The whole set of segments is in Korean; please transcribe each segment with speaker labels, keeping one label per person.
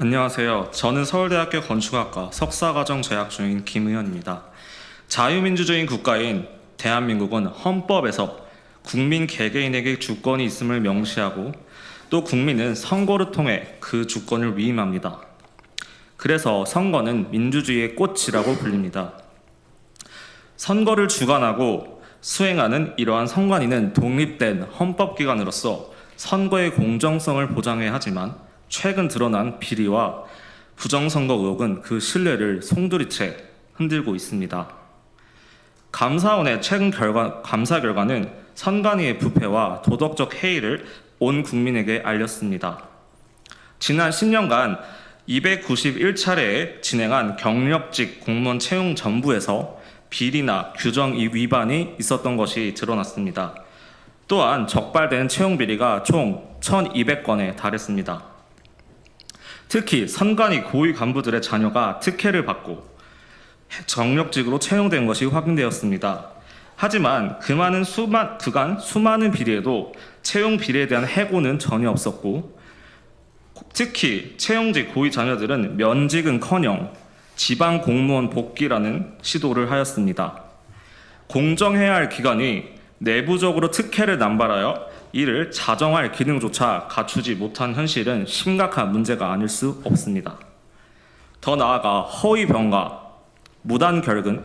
Speaker 1: 안녕하세요. 저는 서울대학교 건축학과 석사과정 재학 중인 김의현입니다. 자유민주주의 국가인 대한민국은 헌법에서 국민 개개인에게 주권이 있음을 명시하고 또 국민은 선거를 통해 그 주권을 위임합니다. 그래서 선거는 민주주의의 꽃이라고 불립니다. 선거를 주관하고 수행하는 이러한 선관위는 독립된 헌법기관으로서 선거의 공정성을 보장해야 하지만 최근 드러난 비리와 부정선거 의혹은 그 신뢰를 송두리째 흔들고 있습니다. 감사원의 최근 감사 결과는 선관위의 부패와 도덕적 해이를 온 국민에게 알렸습니다. 지난 10년간 291차례에 진행한 경력직 공무원 채용 전부에서 비리나 규정 위반이 있었던 것이 드러났습니다. 또한 적발된 채용 비리가 총 1,200건에 달했습니다. 특히 선관위 고위 간부들의 자녀가 특혜를 받고 경력직으로 채용된 것이 확인되었습니다. 하지만 그간 수많은 비리에도 채용 비리에 대한 해고는 전혀 없었고, 특히 채용직 고위 자녀들은 면직은커녕 지방 공무원 복귀라는 시도를 하였습니다. 공정해야 할 기관이 내부적으로 특혜를 남발하여 이를 자정할 기능조차 갖추지 못한 현실은 심각한 문제가 아닐 수 없습니다. 더 나아가 허위 병가, 무단 결근,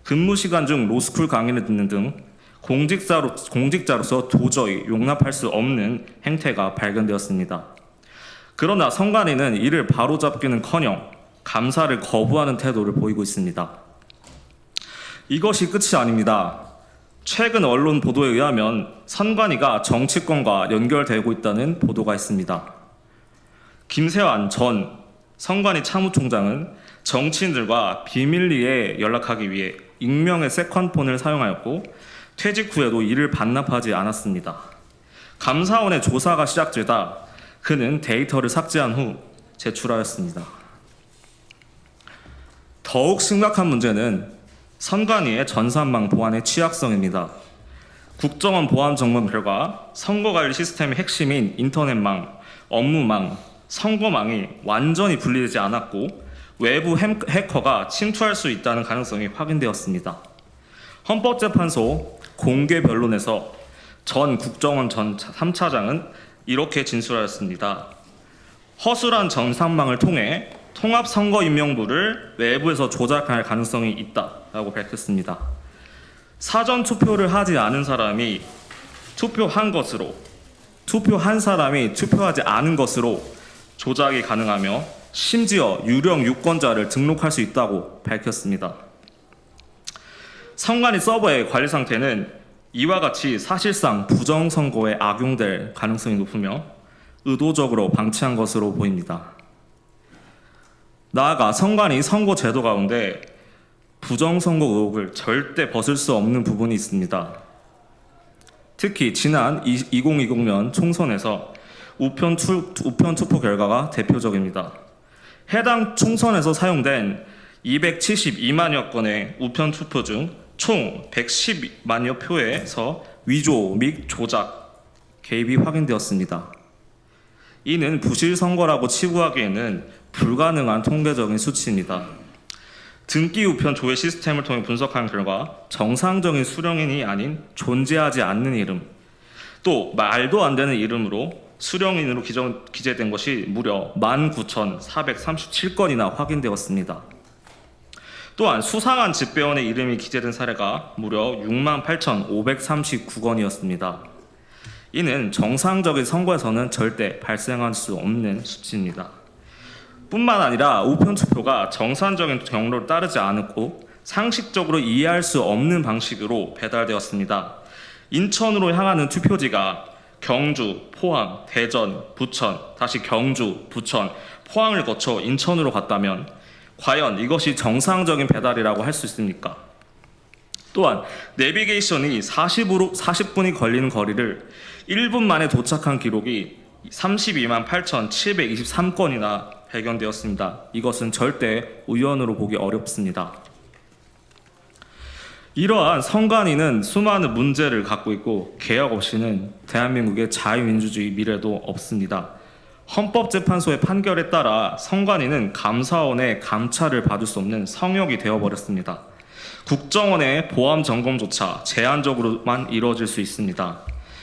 Speaker 1: 근무 시간 중 로스쿨 강의를 듣는 등 공직자로서 도저히 용납할 수 없는 행태가 발견되었습니다. 그러나 선관위는 이를 바로잡기는커녕 감사를 거부하는 태도를 보이고 있습니다. 이것이 끝이 아닙니다. 최근 언론 보도에 의하면 선관위가 정치권과 연결되고 있다는 보도가 있습니다. 김세환 전 선관위 차무총장은 정치인들과 비밀리에 연락하기 위해 익명의 세컨폰을 사용하였고 퇴직 후에도 이를 반납하지 않았습니다. 감사원의 조사가 시작되다 그는 데이터를 삭제한 후 제출하였습니다. 더욱 심각한 문제는 선관위의 전산망 보안의 취약성입니다. 국정원 보안 점검 결과 선거관리 시스템의 핵심인 인터넷망, 업무망, 선거망이 완전히 분리되지 않았고 외부 해커가 침투할 수 있다는 가능성이 확인되었습니다. 헌법재판소 공개 변론에서 전 국정원 전 3차장은 이렇게 진술하였습니다. 허술한 전산망을 통해 통합선거임명부를 외부에서 조작할 가능성이 있다라고 밝혔습니다. 사전 투표를 하지 않은 사람이 투표한 것으로, 투표한 사람이 투표하지 않은 것으로 조작이 가능하며 심지어 유령 유권자를 등록할 수 있다고 밝혔습니다. 선관위 서버의 관리 상태는 이와 같이 사실상 부정선거에 악용될 가능성이 높으며 의도적으로 방치한 것으로 보입니다. 나아가 선관위 선거 제도 가운데 부정선거 의혹을 절대 벗을 수 없는 부분이 있습니다. 특히 지난 2020년 총선에서 우편 투표 결과가 대표적입니다. 해당 총선에서 사용된 272만여 건의 우편 투표 중 총 110만여 표에서 위조 및 조작, 개입이 확인되었습니다. 이는 부실 선거라고 치부하기에는 불가능한 통계적인 수치입니다. 등기 우편 조회 시스템을 통해 분석한 결과 정상적인 수령인이 아닌 존재하지 않는 이름, 또 말도 안 되는 이름으로 수령인으로 기재된 것이 무려 19,437건이나 확인되었습니다. 또한 수상한 집배원의 이름이 기재된 사례가 무려 68,539건이었습니다. 이는 정상적인 선거에서는 절대 발생할 수 없는 수치입니다. 뿐만 아니라 우편 투표가 정상적인 경로를 따르지 않았고 상식적으로 이해할 수 없는 방식으로 배달되었습니다. 인천으로 향하는 투표지가 경주, 포항, 대전, 부천, 다시 경주, 부천, 포항을 거쳐 인천으로 갔다면 과연 이것이 정상적인 배달이라고 할 수 있습니까? 또한 내비게이션이 40분이 걸리는 거리를 1분 만에 도착한 기록이 32만 8,723건이나 발견되었습니다. 이것은 절대 우연으로 보기 어렵습니다. 이러한 선관위는 수많은 문제를 갖고 있고 개혁 없이는 대한민국의 자유민주주의 미래도 없습니다. 헌법재판소의 판결에 따라 선관위는 감사원의 감찰을 받을 수 없는 성역이 되어버렸습니다. 국정원의 보안 점검조차 제한적으로만 이루어질 수 있습니다.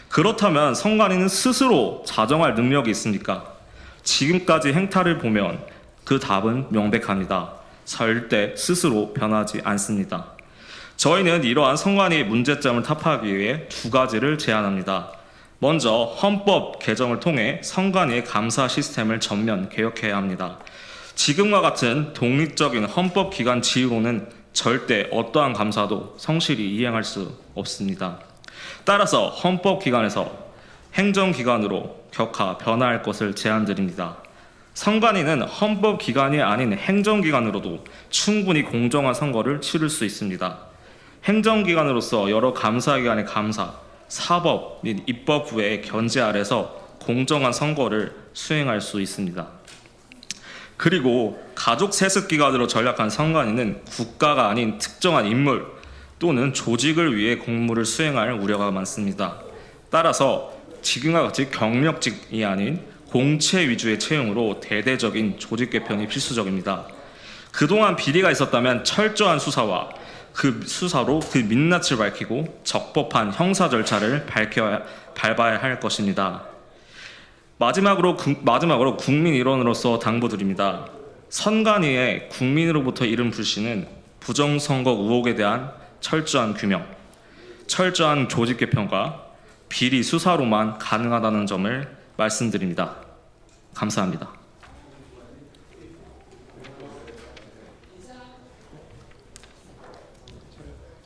Speaker 1: 그렇다면 선관위는 스스로 자정할 능력이 있습니까? 지금까지 행태를 보면 그 답은 명백합니다. 절대 스스로 변하지 않습니다. 저희는 이러한 선관위의 문제점을 타파하기 위해 두 가지를 제안합니다. 먼저 헌법 개정을 통해 선관위의 감사 시스템을 전면 개혁해야 합니다. 지금과 같은 독립적인 헌법기관 지휘로는 절대 어떠한 감사도 성실히 이행할 수 없습니다. 따라서 헌법기관에서 행정기관으로 격하 변화할 것을 제안드립니다. 선관위는 헌법기관이 아닌 행정기관으로도 충분히 공정한 선거를 치를 수 있습니다. 행정기관으로서 여러 감사기관의 감사, 사법 및 입법부의 견제 아래서 공정한 선거를 수행할 수 있습니다. 그리고 가족 세습기관으로 전락한 선관위는 국가가 아닌 특정한 인물 또는 조직을 위해 공무를 수행할 우려가 많습니다. 따라서 지금과 같이 경력직이 아닌 공채 위주의 채용으로 대대적인 조직 개편이 필수적입니다. 그동안 비리가 있었다면 철저한 수사와 그 수사로 그 민낯을 밝히고 적법한 형사 절차를 밟아야 할 것입니다. 마지막으로 국민 일원으로서 당부드립니다. 선관위의 국민으로부터 이른 불신은 부정선거 의혹에 대한 철저한 규명, 철저한 조직 개편과 비리 수사로만 가능하다는 점을 말씀드립니다. 감사합니다.